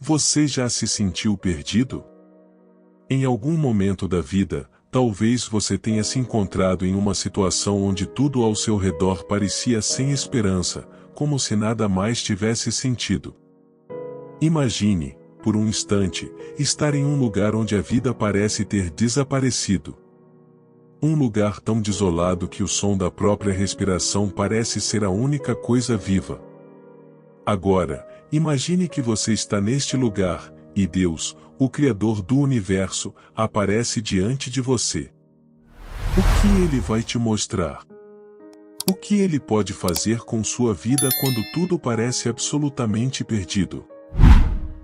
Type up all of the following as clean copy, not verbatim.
Você já se sentiu perdido? Em algum momento da vida, talvez você tenha se encontrado em uma situação onde tudo ao seu redor parecia sem esperança, como se nada mais tivesse sentido. Imagine, por um instante, estar em um lugar onde a vida parece ter desaparecido. Um lugar tão desolado que o som da própria respiração parece ser a única coisa viva. Agora, imagine que você está neste lugar, e Deus, o Criador do Universo, aparece diante de você. O que Ele vai te mostrar? O que Ele pode fazer com sua vida quando tudo parece absolutamente perdido?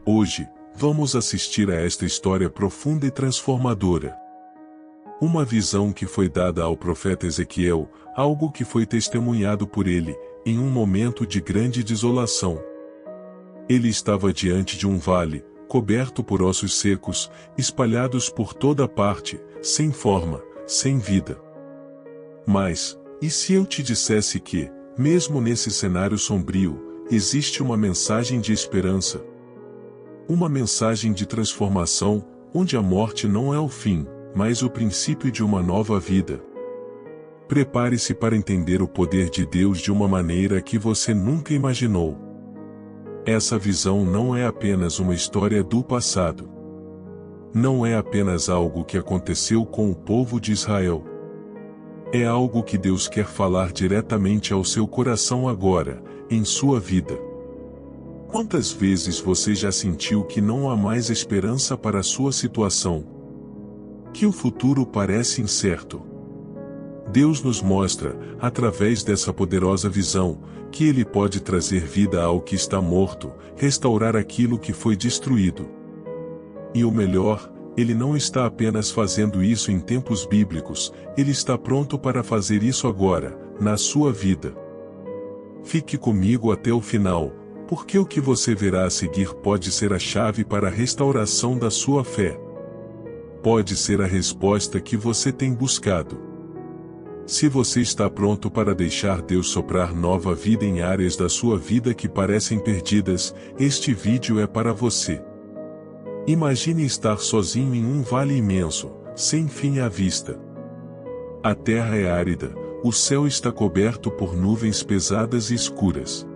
Hoje, vamos assistir a esta história profunda e transformadora. Uma visão que foi dada ao profeta Ezequiel, algo que foi testemunhado por ele, em um momento de grande desolação. Ele estava diante de um vale, coberto por ossos secos, espalhados por toda parte, sem forma, sem vida. Mas, e se eu te dissesse que, mesmo nesse cenário sombrio, existe uma mensagem de esperança? Uma mensagem de transformação, onde a morte não é o fim, mas o princípio de uma nova vida. Prepare-se para entender o poder de Deus de uma maneira que você nunca imaginou. Essa visão não é apenas uma história do passado. Não é apenas algo que aconteceu com o povo de Israel. É algo que Deus quer falar diretamente ao seu coração agora, em sua vida. Quantas vezes você já sentiu que não há mais esperança para a sua situação? Que o futuro parece incerto? Deus nos mostra, através dessa poderosa visão, que Ele pode trazer vida ao que está morto, restaurar aquilo que foi destruído. E o melhor, Ele não está apenas fazendo isso em tempos bíblicos, Ele está pronto para fazer isso agora, na sua vida. Fique comigo até o final, porque o que você verá a seguir pode ser a chave para a restauração da sua fé. Pode ser a resposta que você tem buscado. Se você está pronto para deixar Deus soprar nova vida em áreas da sua vida que parecem perdidas, este vídeo é para você. Imagine estar sozinho em um vale imenso, sem fim à vista. A terra é árida, o céu está coberto por nuvens pesadas e escuras.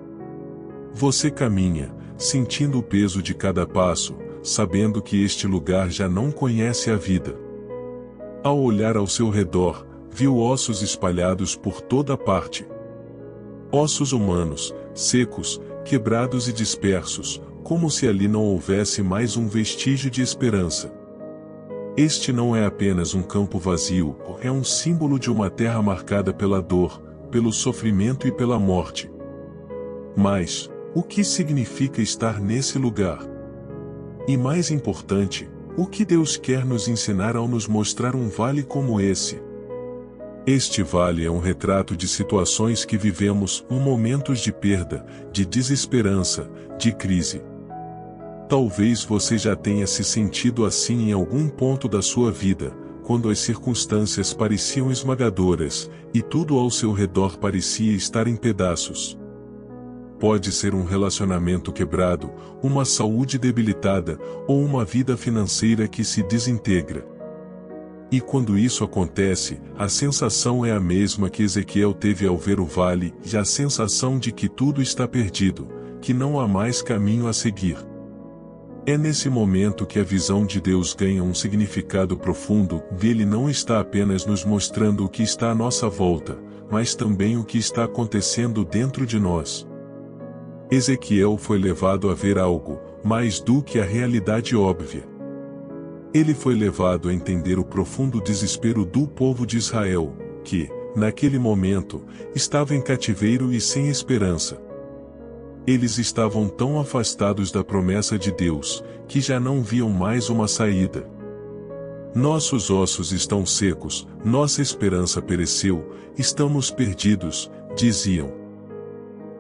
Você caminha, sentindo o peso de cada passo, sabendo que este lugar já não conhece a vida. Ao olhar ao seu redor, viu ossos espalhados por toda parte. Ossos humanos, secos, quebrados e dispersos, como se ali não houvesse mais um vestígio de esperança. Este não é apenas um campo vazio, é um símbolo de uma terra marcada pela dor, pelo sofrimento e pela morte. Mas, o que significa estar nesse lugar? E mais importante, o que Deus quer nos ensinar ao nos mostrar um vale como esse? Este vale é um retrato de situações que vivemos, momentos de perda, de desesperança, de crise. Talvez você já tenha se sentido assim em algum ponto da sua vida, quando as circunstâncias pareciam esmagadoras, e tudo ao seu redor parecia estar em pedaços. Pode ser um relacionamento quebrado, uma saúde debilitada, ou uma vida financeira que se desintegra. E quando isso acontece, a sensação é a mesma que Ezequiel teve ao ver o vale, e a sensação de que tudo está perdido, que não há mais caminho a seguir. É nesse momento que a visão de Deus ganha um significado profundo. Ele não está apenas nos mostrando o que está à nossa volta, mas também o que está acontecendo dentro de nós. Ezequiel foi levado a ver algo, mais do que a realidade óbvia. Ele foi levado a entender o profundo desespero do povo de Israel, que, naquele momento, estava em cativeiro e sem esperança. Eles estavam tão afastados da promessa de Deus, que já não viam mais uma saída. Nossos ossos estão secos, nossa esperança pereceu, estamos perdidos, diziam.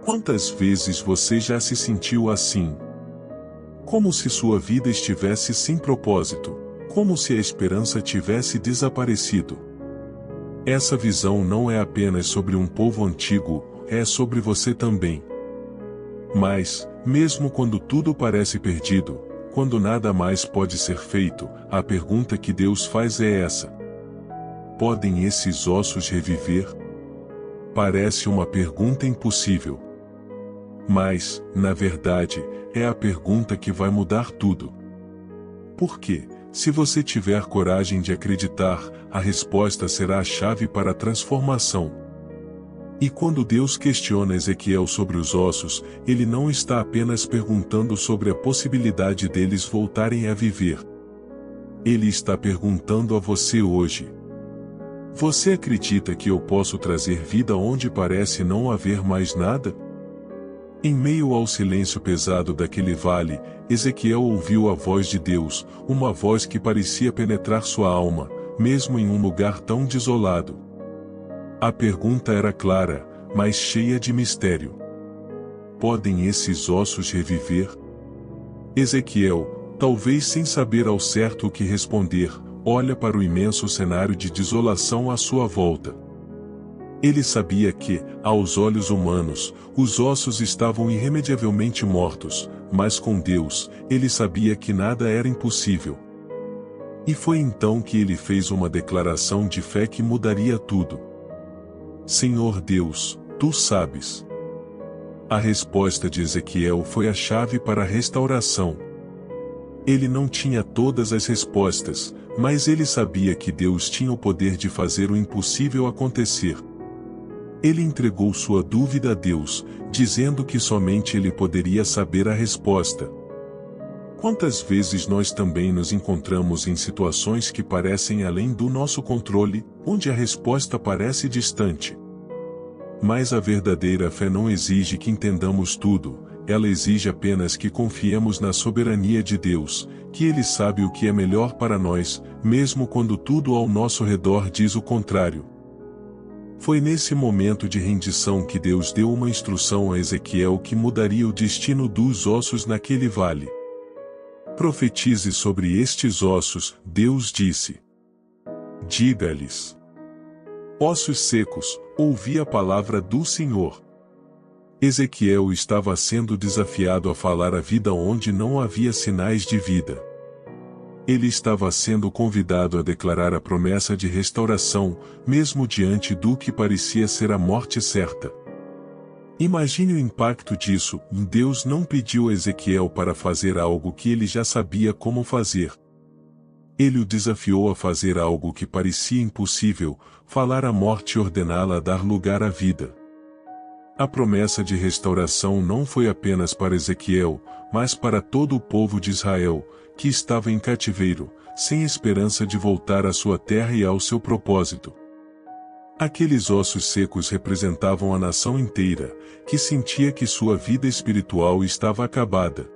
Quantas vezes você já se sentiu assim? Como se sua vida estivesse sem propósito, como se a esperança tivesse desaparecido. Essa visão não é apenas sobre um povo antigo, é sobre você também. Mas, mesmo quando tudo parece perdido, quando nada mais pode ser feito, a pergunta que Deus faz é essa: podem esses ossos reviver? Parece uma pergunta impossível. Mas, na verdade, é a pergunta que vai mudar tudo. Porque, se você tiver coragem de acreditar, a resposta será a chave para a transformação. E quando Deus questiona Ezequiel sobre os ossos, ele não está apenas perguntando sobre a possibilidade deles voltarem a viver. Ele está perguntando a você hoje: você acredita que eu posso trazer vida onde parece não haver mais nada? Em meio ao silêncio pesado daquele vale, Ezequiel ouviu a voz de Deus, uma voz que parecia penetrar sua alma, mesmo em um lugar tão desolado. A pergunta era clara, mas cheia de mistério: podem esses ossos reviver? Ezequiel, talvez sem saber ao certo o que responder, olha para o imenso cenário de desolação à sua volta. Ele sabia que, aos olhos humanos, os ossos estavam irremediavelmente mortos, mas com Deus, ele sabia que nada era impossível. E foi então que ele fez uma declaração de fé que mudaria tudo. Senhor Deus, tu sabes. A resposta de Ezequiel foi a chave para a restauração. Ele não tinha todas as respostas, mas ele sabia que Deus tinha o poder de fazer o impossível acontecer. Ele entregou sua dúvida a Deus, dizendo que somente ele poderia saber a resposta. Quantas vezes nós também nos encontramos em situações que parecem além do nosso controle, onde a resposta parece distante? Mas a verdadeira fé não exige que entendamos tudo, ela exige apenas que confiemos na soberania de Deus, que Ele sabe o que é melhor para nós, mesmo quando tudo ao nosso redor diz o contrário. Foi nesse momento de rendição que Deus deu uma instrução a Ezequiel que mudaria o destino dos ossos naquele vale. Profetize sobre estes ossos, Deus disse. Diga-lhes: ossos secos, ouvi a palavra do Senhor. Ezequiel estava sendo desafiado a falar a vida onde não havia sinais de vida. Ele estava sendo convidado a declarar a promessa de restauração, mesmo diante do que parecia ser a morte certa. Imagine o impacto disso. Deus não pediu a Ezequiel para fazer algo que ele já sabia como fazer. Ele o desafiou a fazer algo que parecia impossível, falar a morte e ordená-la a dar lugar à vida. A promessa de restauração não foi apenas para Ezequiel, mas para todo o povo de Israel, que estava em cativeiro, sem esperança de voltar à sua terra e ao seu propósito. Aqueles ossos secos representavam a nação inteira, que sentia que sua vida espiritual estava acabada.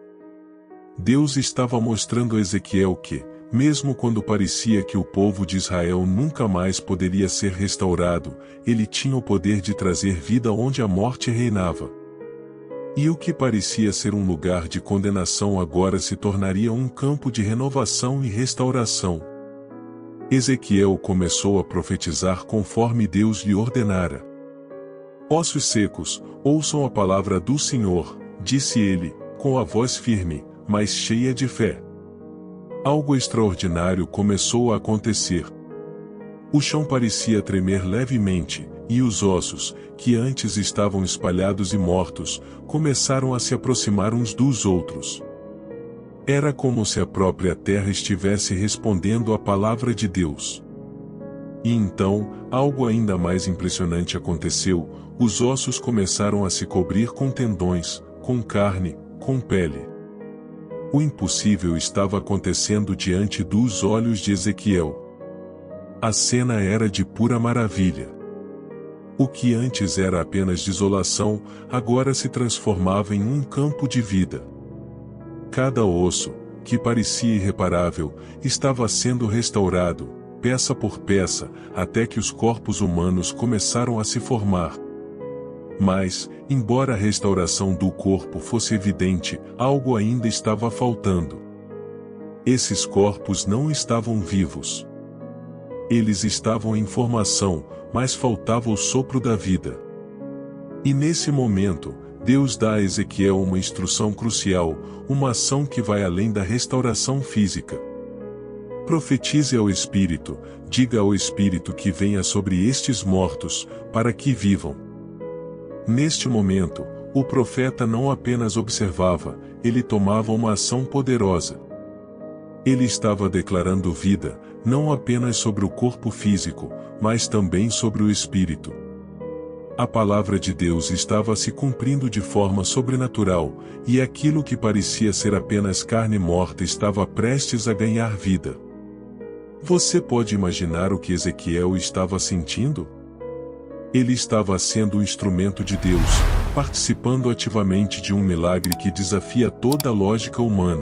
Deus estava mostrando a Ezequiel que, mesmo quando parecia que o povo de Israel nunca mais poderia ser restaurado, ele tinha o poder de trazer vida onde a morte reinava. E o que parecia ser um lugar de condenação agora se tornaria um campo de renovação e restauração. Ezequiel começou a profetizar conforme Deus lhe ordenara. Ossos secos, ouçam a palavra do Senhor, disse ele, com a voz firme, mas cheia de fé. Algo extraordinário começou a acontecer. O chão parecia tremer levemente, e os ossos, que antes estavam espalhados e mortos, começaram a se aproximar uns dos outros. Era como se a própria terra estivesse respondendo à palavra de Deus. E então, algo ainda mais impressionante aconteceu: os ossos começaram a se cobrir com tendões, com carne, com pele. O impossível estava acontecendo diante dos olhos de Ezequiel. A cena era de pura maravilha. O que antes era apenas desolação, agora se transformava em um campo de vida. Cada osso, que parecia irreparável, estava sendo restaurado, peça por peça, até que os corpos humanos começaram a se formar. Mas, embora a restauração do corpo fosse evidente, algo ainda estava faltando. Esses corpos não estavam vivos. Eles estavam em formação, mas faltava o sopro da vida. E nesse momento, Deus dá a Ezequiel uma instrução crucial, uma ação que vai além da restauração física. Profetize ao Espírito, diga ao Espírito que venha sobre estes mortos, para que vivam. Neste momento, o profeta não apenas observava, ele tomava uma ação poderosa. Ele estava declarando vida, não apenas sobre o corpo físico, mas também sobre o espírito. A palavra de Deus estava se cumprindo de forma sobrenatural, e aquilo que parecia ser apenas carne morta estava prestes a ganhar vida. Você pode imaginar o que Ezequiel estava sentindo? Ele estava sendo um instrumento de Deus, participando ativamente de um milagre que desafia toda a lógica humana.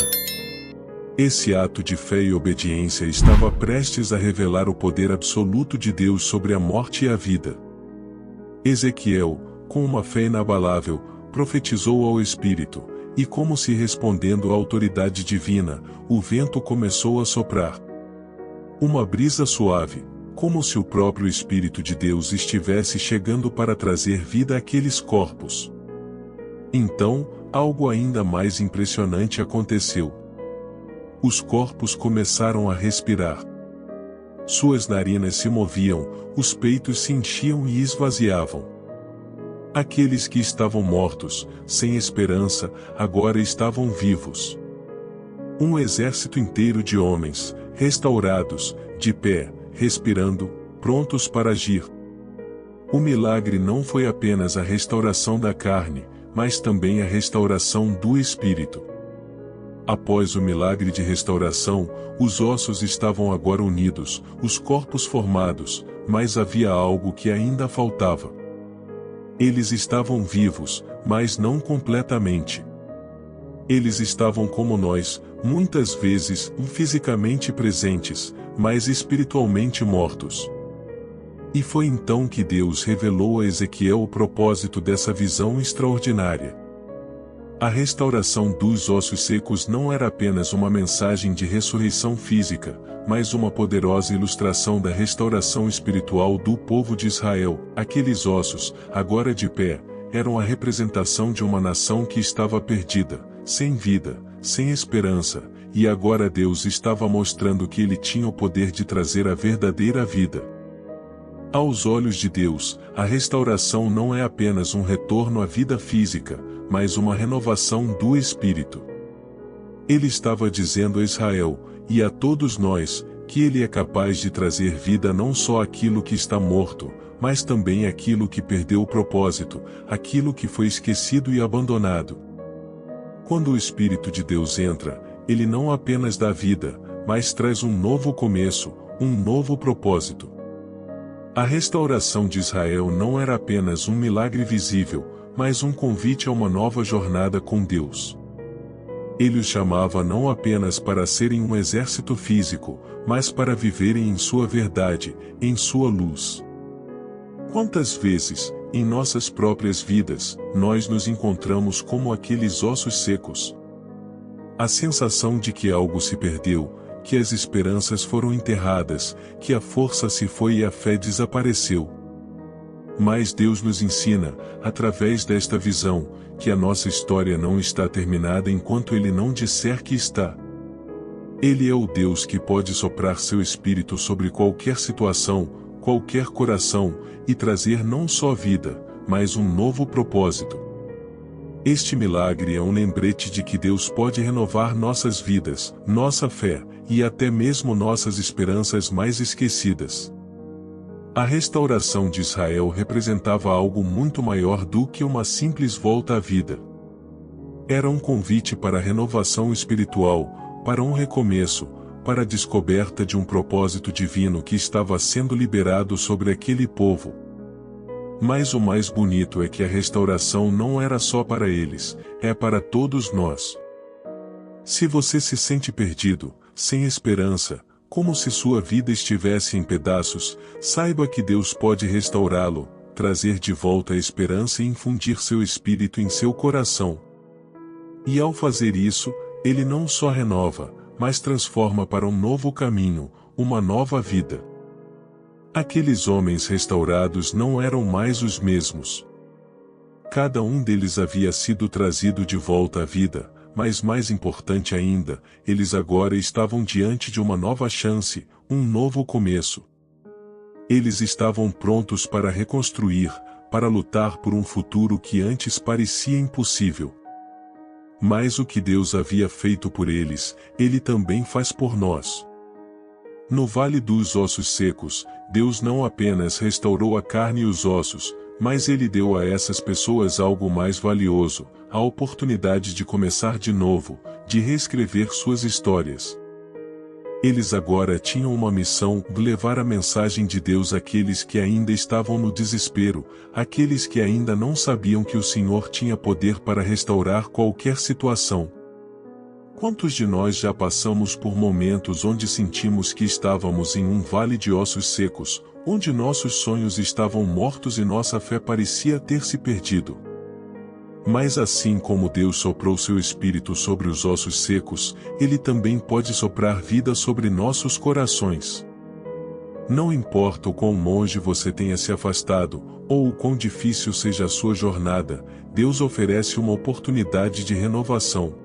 Esse ato de fé e obediência estava prestes a revelar o poder absoluto de Deus sobre a morte e a vida. Ezequiel, com uma fé inabalável, profetizou ao Espírito, e como se respondendo à autoridade divina, o vento começou a soprar. Uma brisa suave, como se o próprio Espírito de Deus estivesse chegando para trazer vida àqueles corpos. Então, algo ainda mais impressionante aconteceu. Os corpos começaram a respirar. Suas narinas se moviam, os peitos se enchiam e esvaziavam. Aqueles que estavam mortos, sem esperança, agora estavam vivos. Um exército inteiro de homens, restaurados, de pé, respirando, prontos para agir. O milagre não foi apenas a restauração da carne, mas também a restauração do espírito. Após o milagre de restauração, os ossos estavam agora unidos, os corpos formados, mas havia algo que ainda faltava. Eles estavam vivos, mas não completamente. Eles estavam como nós, muitas vezes, fisicamente presentes, mas espiritualmente mortos. E foi então que Deus revelou a Ezequiel o propósito dessa visão extraordinária. A restauração dos ossos secos não era apenas uma mensagem de ressurreição física, mas uma poderosa ilustração da restauração espiritual do povo de Israel. Aqueles ossos, agora de pé, eram a representação de uma nação que estava perdida, sem vida, sem esperança, e agora Deus estava mostrando que ele tinha o poder de trazer a verdadeira vida. Aos olhos de Deus, a restauração não é apenas um retorno à vida física, mas uma renovação do espírito. Ele estava dizendo a Israel, e a todos nós, que ele é capaz de trazer vida não só àquilo que está morto, mas também àquilo que perdeu o propósito, aquilo que foi esquecido e abandonado. Quando o Espírito de Deus entra, ele não apenas dá vida, mas traz um novo começo, um novo propósito. A restauração de Israel não era apenas um milagre visível, mas um convite a uma nova jornada com Deus. Ele os chamava não apenas para serem um exército físico, mas para viverem em sua verdade, em sua luz. Quantas vezes, em nossas próprias vidas, nós nos encontramos como aqueles ossos secos? A sensação de que algo se perdeu, que as esperanças foram enterradas, que a força se foi e a fé desapareceu. Mas Deus nos ensina, através desta visão, que a nossa história não está terminada enquanto Ele não disser que está. Ele é o Deus que pode soprar seu Espírito sobre qualquer situação, qualquer coração, e trazer não só vida, mas um novo propósito. Este milagre é um lembrete de que Deus pode renovar nossas vidas, nossa fé, e até mesmo nossas esperanças mais esquecidas. A restauração de Israel representava algo muito maior do que uma simples volta à vida. Era um convite para a renovação espiritual, para um recomeço, para a descoberta de um propósito divino que estava sendo liberado sobre aquele povo. Mas o mais bonito é que a restauração não era só para eles, é para todos nós. Se você se sente perdido, sem esperança, como se sua vida estivesse em pedaços, saiba que Deus pode restaurá-lo, trazer de volta a esperança e infundir seu espírito em seu coração. E ao fazer isso, Ele não só renova, mas transforma para um novo caminho, uma nova vida. Aqueles homens restaurados não eram mais os mesmos. Cada um deles havia sido trazido de volta à vida, mas mais importante ainda, eles agora estavam diante de uma nova chance, um novo começo. Eles estavam prontos para reconstruir, para lutar por um futuro que antes parecia impossível. Mas o que Deus havia feito por eles, Ele também faz por nós. No Vale dos Ossos Secos, Deus não apenas restaurou a carne e os ossos, mas Ele deu a essas pessoas algo mais valioso, a oportunidade de começar de novo, de reescrever suas histórias. Eles agora tinham uma missão: levar a mensagem de Deus àqueles que ainda estavam no desespero, àqueles que ainda não sabiam que o Senhor tinha poder para restaurar qualquer situação. Quantos de nós já passamos por momentos onde sentimos que estávamos em um vale de ossos secos, onde nossos sonhos estavam mortos e nossa fé parecia ter se perdido? Mas assim como Deus soprou seu Espírito sobre os ossos secos, Ele também pode soprar vida sobre nossos corações. Não importa o quão longe você tenha se afastado, ou o quão difícil seja a sua jornada, Deus oferece uma oportunidade de renovação.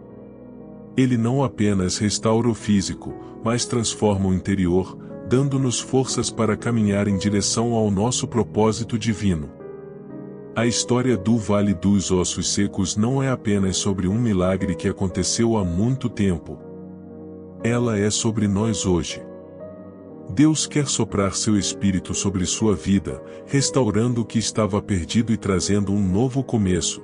Ele não apenas restaura o físico, mas transforma o interior, dando-nos forças para caminhar em direção ao nosso propósito divino. A história do Vale dos Ossos Secos não é apenas sobre um milagre que aconteceu há muito tempo. Ela é sobre nós hoje. Deus quer soprar seu Espírito sobre sua vida, restaurando o que estava perdido e trazendo um novo começo.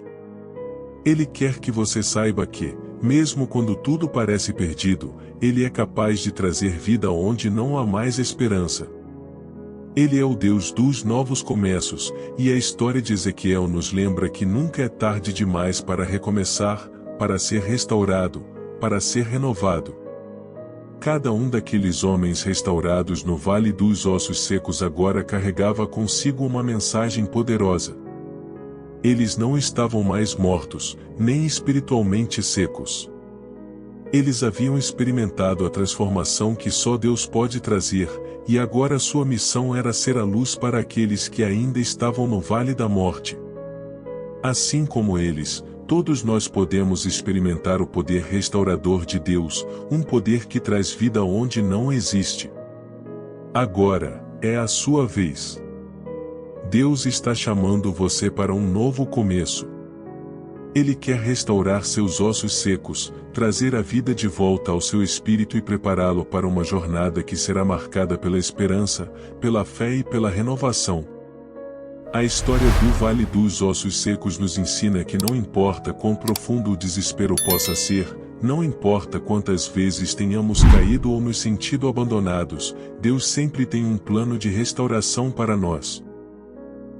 Ele quer que você saiba que, mesmo quando tudo parece perdido, Ele é capaz de trazer vida onde não há mais esperança. Ele é o Deus dos novos começos, e a história de Ezequiel nos lembra que nunca é tarde demais para recomeçar, para ser restaurado, para ser renovado. Cada um daqueles homens restaurados no Vale dos Ossos Secos agora carregava consigo uma mensagem poderosa. Eles não estavam mais mortos, nem espiritualmente secos. Eles haviam experimentado a transformação que só Deus pode trazer, e agora sua missão era ser a luz para aqueles que ainda estavam no vale da morte. Assim como eles, todos nós podemos experimentar o poder restaurador de Deus, um poder que traz vida onde não existe. Agora, é a sua vez. Deus está chamando você para um novo começo. Ele quer restaurar seus ossos secos, trazer a vida de volta ao seu espírito e prepará-lo para uma jornada que será marcada pela esperança, pela fé e pela renovação. A história do Vale dos Ossos Secos nos ensina que não importa quão profundo o desespero possa ser, não importa quantas vezes tenhamos caído ou nos sentido abandonados, Deus sempre tem um plano de restauração para nós.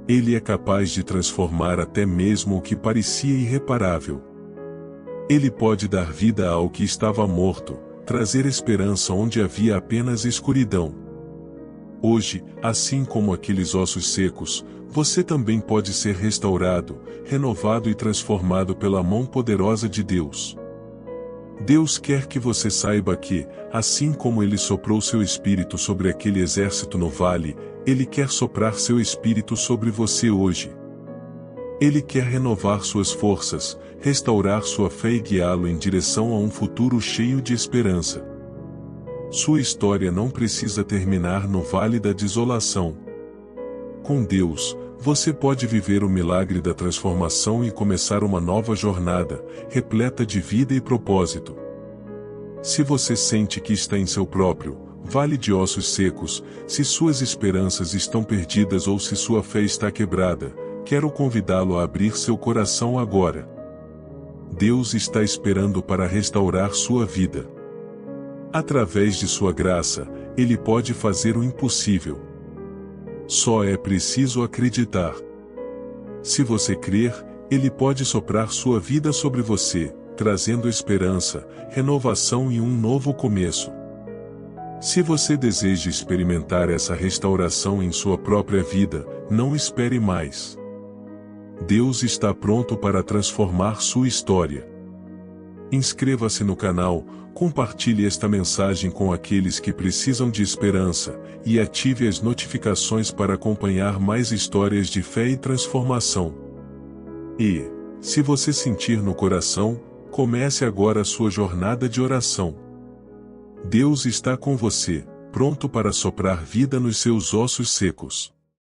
Ele é capaz de transformar até mesmo o que parecia irreparável. Ele pode dar vida ao que estava morto, trazer esperança onde havia apenas escuridão. Hoje, assim como aqueles ossos secos, você também pode ser restaurado, renovado e transformado pela mão poderosa de Deus. Deus quer que você saiba que, assim como Ele soprou seu Espírito sobre aquele exército no vale, Ele quer soprar seu Espírito sobre você hoje. Ele quer renovar suas forças, restaurar sua fé e guiá-lo em direção a um futuro cheio de esperança. Sua história não precisa terminar no vale da desolação. Com Deus, você pode viver o milagre da transformação e começar uma nova jornada, repleta de vida e propósito. Se você sente que está em seu próprio vale de ossos secos, se suas esperanças estão perdidas ou se sua fé está quebrada, quero convidá-lo a abrir seu coração agora. Deus está esperando para restaurar sua vida. Através de sua graça, Ele pode fazer o impossível. Só é preciso acreditar. Se você crer, Ele pode soprar sua vida sobre você, trazendo esperança, renovação e um novo começo. Se você deseja experimentar essa restauração em sua própria vida, não espere mais. Deus está pronto para transformar sua história. Inscreva-se no canal, compartilhe esta mensagem com aqueles que precisam de esperança, e ative as notificações para acompanhar mais histórias de fé e transformação. E, se você sentir no coração, comece agora a sua jornada de oração. Deus está com você, pronto para soprar vida nos seus ossos secos.